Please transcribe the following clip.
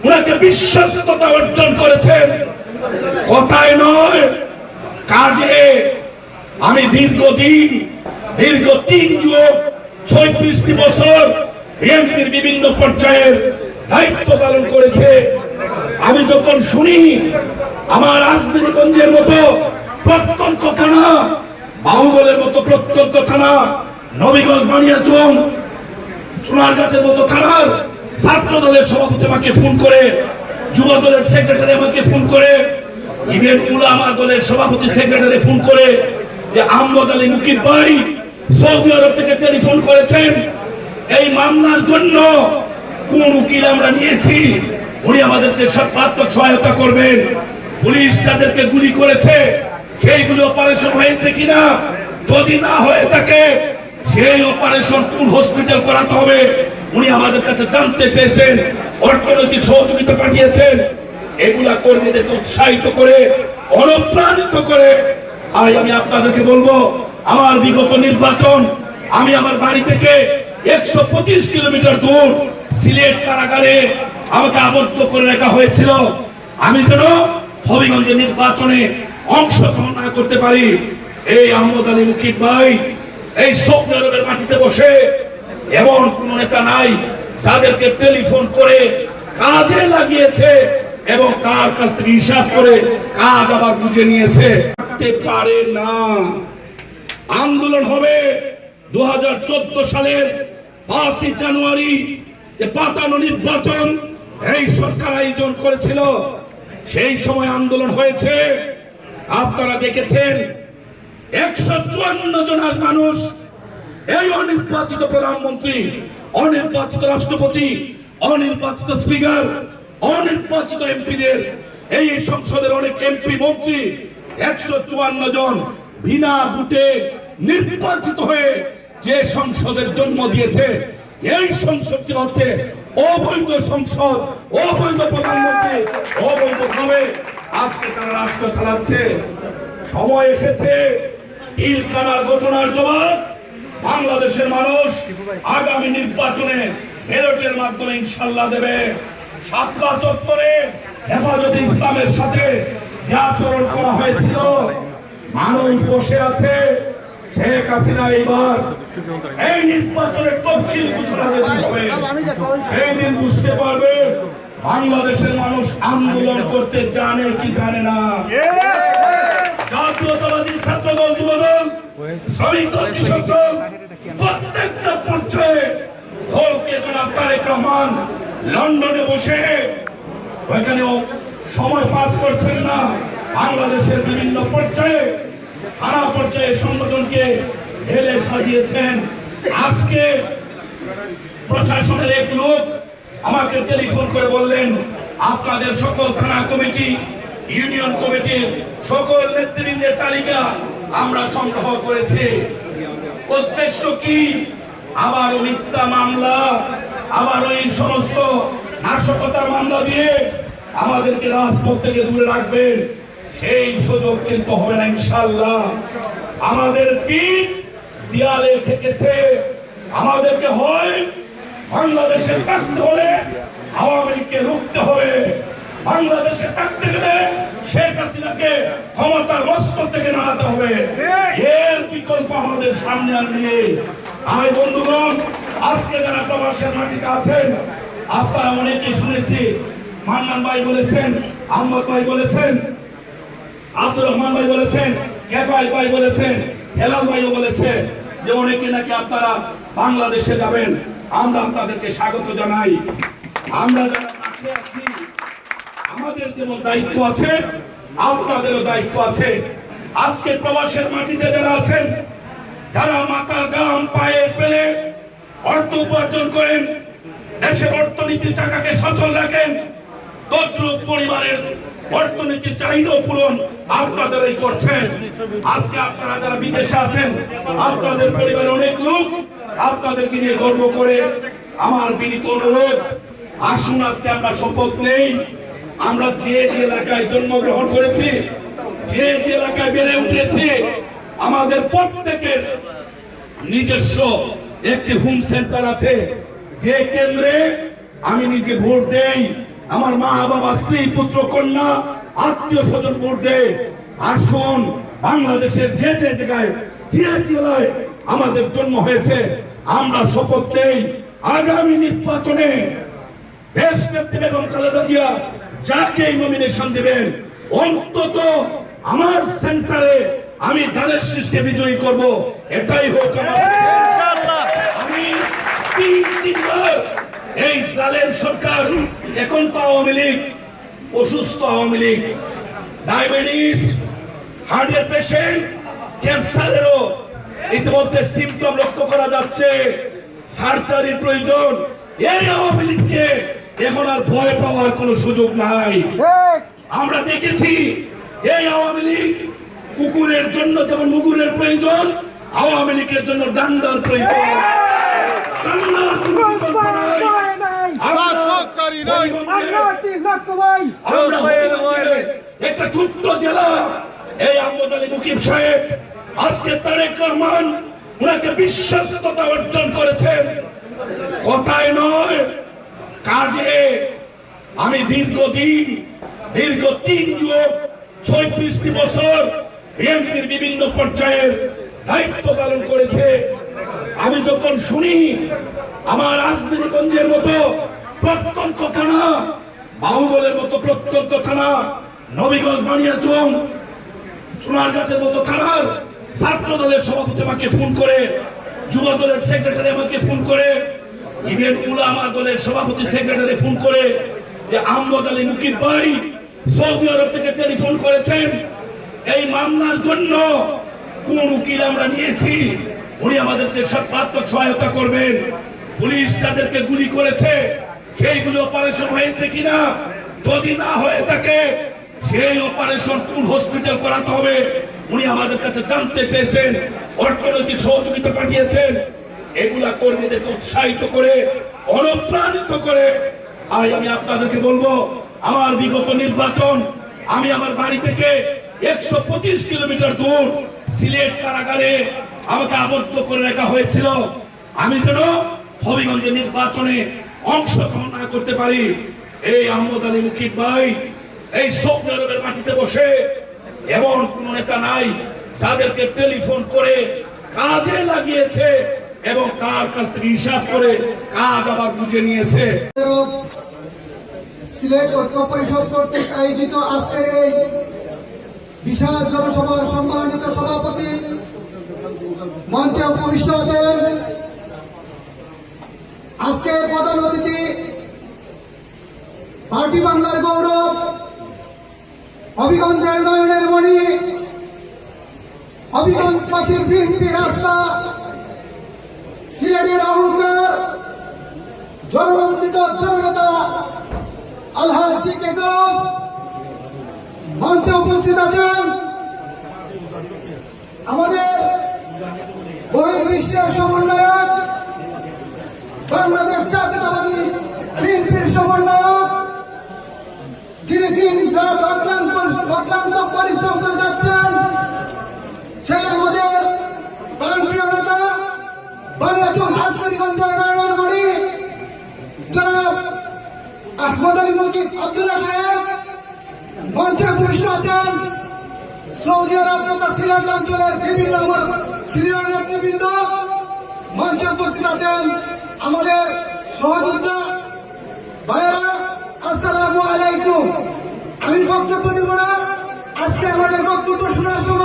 উনাকে বিশ্বস্ততা অর্জন করেছেন, কথায় নয় কাজে। আমি দীর্ঘ 3 যুগ 36টি বছর বিএনপির বিভিন্ন পর্যায়ের দায়িত্ব পালন করেছে। আমি যখন শুনি আমার রাজনীতিগঞ্জের মতো প্রত্যন্ত থানা, বাহুবলের মতো প্রত্যন্ত থানা, নবীগঞ্জ বানিয়াচং, সোনারগাঁটের মতো থানার ছাত্র দলের সভাপতি আমাকে ফোন করে, যুব দলের সেক্রেটারি আমাকে ফোন করে, ইভেন উলামা দলের সভাপতি সেক্রেটারি ফোন করে যে আহমদ আলী মুকিব ভাই সৌদি আরব থেকে টেলিফোন করেছেন, এই মামলার জন্য কোন উকিল আমরা নিয়েছি, উনি আমাদেরকে সর্বাত্মক সহায়তা করবেন। পুলিশ যাদেরকে গুলি করেছে সেইগুলো অপারেশন হয়েছে কিনা, যদি না হয়ে থাকে সেই অপারেশন কোন হসপিটাল করাতে হবে উনি আমাদের কাছে জানতে চেয়েছেন। অর্থনৈতিক সহযোগিতা পাঠিয়েছেন। এগুলা কর্মীদেরকে উৎসাহিত করে, অনুপ্রাণিত করে আজ আমি আপনাদেরকে বলবো, আমার বিগত নির্বাচন, আমি আমার বাড়ি থেকে 125 কিলোমিটার দূর সিলেট কারাগারে আমাকে আবদ্ধ করে রাখা হয়েছিল, আমি যেন হবিগঞ্জের নির্বাচনে অংশগ্রহণ না করতে পারি। এই আহমদ আলী মুকিব ভাই এই সৌদি আরবের মাটিতে বসে এমন কোন নেতা নাই যাদেরকে টেলিফোন করে কাজে লাগিয়েছে এবং কার কাছ থেকে হিসাব করে কাজ আবার বুঝে নিয়েছে। পারে না। আন্দোলন হবে 2014 সালের 5 জানুয়ারি, যে পাতানো নির্বাচন এই সরকার আয়োজন করেছিল, সেই সময় আন্দোলন হয়েছে। আপনারা দেখেছেন 154 জন মানুষ, এই অনির্বাচিত প্রধানমন্ত্রী, অনির্বাচিত রাষ্ট্রপতি, অনির্বাচিত স্পিকার, অনির্বাচিত এমপিদের, এই সংসদের অনেক এমপি মন্ত্রী 154 জন বিনা ভোটে নির্বাচিত হয়ে যে সংসদের জন্ম দিয়েছে, এই সংসদটি হচ্ছে অবৈধ সংসদ, অবৈধ প্রধানমন্ত্রী, অবৈধভাবে আজকে তারা রাষ্ট্র চালাচ্ছে। সময় এসেছে পিলখানার ঘটনার জবাব বাংলাদেশের মানুষ আগামী নির্বাচনে ব্যালটের মাধ্যমে ইনশাআল্লাহ দেবে। শাপলা চত্বরে হেফাজতে ইসলামের সাথে যে আচরণ করা হয়েছিল, মানুষ বসে আছে। শেখ হাসিনা এবার এই নির্বাচনের তফসিল ঘোষণা হবে, সেই দিন বুঝতে পারবে বাংলাদেশের মানুষ আন্দোলন করতে জানে কি জানে না। জাতীয়তাবাদী ছাত্রদল, যুবদল, শ্রমিক দল, কৃষক দল প্রত্যেকটা পর্যায়ে দলকে জনাব তারেক রহমান লন্ডনে বসে ওইখানেও সময় পাস করছেন না। বাংলাদেশের বিভিন্ন পর্যায়ে, থানা পর্যায়ে সংগঠনকে ঢেলে সাজিয়েছেন। আজকে প্রশাসনের এক লোক আমাকে টেলিফোন করে বললেন, আপনাদের সকল থানা কমিটি, ইউনিয়ন কমিটির সকল নেতৃবৃন্দের তালিকা আমরা সংগ্রহ করেছি। উদ্দেশ্য কি? আবারও মিথ্যা মামলা, আবারও এই সমস্ত নাশকতার মামলা দিয়ে আমাদেরকে রাজপথ থেকে দূরে রাখবেন, সেই সুযোগ কিন্তু হবে না ইনশাআল্লাহ। আমাদের পিঠ দেয়ালে ঠেকেছে। আমাদেরকে হয় বাংলাদেশে থাকতে হলে আওয়ামী লীগকে রুখতে হবে, বাংলাদেশে থাকতে গেলে শেখ হাসিনাকে ক্ষমতার মস্তক থেকে নাড়াতে হবে। এর বিকল্প আমাদের সামনে আর নেই। আয় বন্ধুগণ, আজকে যারা প্রবাসের মাটিতে আছেন, আপনারা অনেকেই শুনেছি, মান্নান ভাই বলেছেন, আহমদ ভাই বলেছেন, আব্দুর রহমান ভাই বলেছেন, কেফাই ভাই বলেছেন, হেলাল ভাইও বলেছে যে অনেকে নাকি আপনারা বাংলাদেশে যাবেন। আমরা আপনাদেরকে স্বাগত জানাই। আমরা যারা মাঠে আছি, আমাদের যেমন দায়িত্ব আছে, আপনাদেরও দায়িত্ব আছে। আজকে প্রবাসের মাটিতে যারা আছেন, যারা মাথার গাম পায়ে ফেলে অর্থ উপার্জন করেন, দেশের অর্থনীতির চাকাকে সচল রাখেন, তদ্রুপ পরিবারের অর্থনীতির চাহিদা পূরণ আপনাদেরই করছেন। আজকে আপনারা যারা বিদেশে আছেন, আপনাদের পরিবারের অনেক লোক আপনাদেরকে নিয়ে গর্ব করে। আমার বিনীত অনুরোধ, আসুন আজকে আমরা শপথ নেই। আমরা যে যে এলাকায় জন্মগ্রহণ করেছি, যে যে এলাকায় বেড়ে উঠেছি, আমাদের প্রত্যেকের নিজস্ব একটি হোম সেন্টার আছে, যে কেন্দ্রে আমি নিজে ভোট দেই, আমার মা বাবা স্ত্রী পুত্র কন্যা আত্মীয় স্বজন বর্দে আসুন বাংলাদেশের যে যে জায়গায় যে জেলায় আমাদের জন্ম হয়েছে আমরা শপথ নেই আগামী নির্বাচনে দেশ নেত্রী বেগম খালেদা জিয়া যাকে নমিনেশন দিবেন অন্তত আমার সেন্টারে আমি ধানের শীষকে বিজয়ী করব, এটাই হোক আমার ইনশাআল্লাহ। আমি তিনবার এই জালেম সরকার, এখন তো আওয়ামী লীগ, অসুস্থ আওয়ামী লীগ, ডায়াবেটিস, হার্টের পেশেন্ট, ক্যান্সারেরও ইতিমধ্যে সিমটম লক্ষ্য করা যাচ্ছে, সার্জারির প্রয়োজন। এই আওয়ামী লীগকে এখন আর ভয় পাওয়ার কোন সুযোগ নাই। আমরা দেখেছি এই আওয়ামী লীগ কুকুরের জন্য যেমন মুগুরের প্রয়োজন, আওয়ামী লীগের জন্য ডান্ডার প্রয়োজন। একটা ছোট্ট জেলা, এই আহমদ আলী মুকিব সাহেব আজকে তারেক রহমান ওনাকে বিশ্বস্ততা অর্জন করেছেন, কথায় নয় কাজে। আমি দীর্ঘ 3 যুগ 36টি বছর বিএনপির বিভিন্ন পর্যায়ের দায়িত্ব পালন করেছে। আমি যখন শুনি আমার রাজনীতিগঞ্জের মতো প্রত্যন্ত থানা, বাহুবলের মতো প্রত্যন্ত থানা, নবীগঞ্জ বানিয়াচং, সোনারগাঁয়ের মতো থানার ছাত্র দলের সভাপতি আমাকে ফোন করে, যুব দলের সেক্রেটারি আমাকে ফোন করে, ইভেন উলামা দলের সভাপতি সেক্রেটারি ফোন করে যে আহমদ আলী মুকিব ভাই সৌদি আরব থেকে টেলিফোন করেছেন, এই মামলার জন্য কোন উকিল আমরা নিয়েছি, উনি আমাদেরকে সর্বাত্মক সহায়তা করবেন। পুলিশ তাদেরকে গুলি করেছে, সেইগুলো অপারেশন হয়েছে কিনা, যদি না হয়ে থাকে সেই অপারেশন কোন হসপিটাল করাতে হবে উনি আমাদের কাছে জানতে চেয়েছেন। অর্থনৈতিক সহযোগিতা পাঠিয়েছেন। এগুলা কর্মীদেরকে উৎসাহিত করে অনুপ্রাণিত করে আজ আমি আপনাদেরকে বলবো, আমার বিগত নির্বাচন, আমি আমার বাড়ি থেকে 125 কিলোমিটার দূর সিলেট কারাগারে আমাকে আবদ্ধ করে রাখা হয়েছিল, আমি যেন হবিগঞ্জের নির্বাচনে অংশগ্রহণ না করতে পারি। এই আহমদ আলী মুকিব ভাই এই সৌদি আরবের মাটিতে বসে এমন কোন নেতা নাই তাদেরকে টেলিফোন করে কাজে লাগিয়েছে এবং তার কাছ থেকে হিসাব করে কাজ আবার বুঝে নিয়েছে। সিলেট ঐক্য পরিষদ কর্তৃক আয়োজিত আজকের এই বিশাল জনসভার সম্মানিত সভাপতি, মঞ্চে উপবিষ্ট আছেন আজকের প্রধান অতিথি, পার্টি বাংলার গৌরব, হবিগঞ্জের নয়নের মণি, হবিগঞ্জবাসীর বিএনপি রাস্তা, সিলেটের অহংকার, জননন্দিত জননেতা আলহাজ কেগম মঞ্চে উপস্থিত আছেন আমাদের বহির্বিশ্বের সমন্বয়ক, বাংলাদেশ জাতীয়তাবাদী বিএনপির সমন্বয়ক, যিনি দিন রাত অক্লান্ত পরিশ্রম করে যাচ্ছেন, সেই আমাদের প্রাণপ্রিয় নেতা বানিয়াচং হাটগঞ্জের নয়নের মণি জনাব আহমদ আলী মুকিব আব্দুল্লাহ সাহেব মঞ্চে উপবিষ্ট আছেন। সৌদি আরব তথা সিলেট অঞ্চলের বিভিন্ন সিনিয়র নেতৃবৃন্দ মঞ্চে উপস্থিত আছেন। আমাদের সহযোদ্ধা ভাইয়েরা, আসসালামু আলাইকুম। আমি বক্তব্য দেব না, আজকে আমাদের বক্তব্য শোনার সময়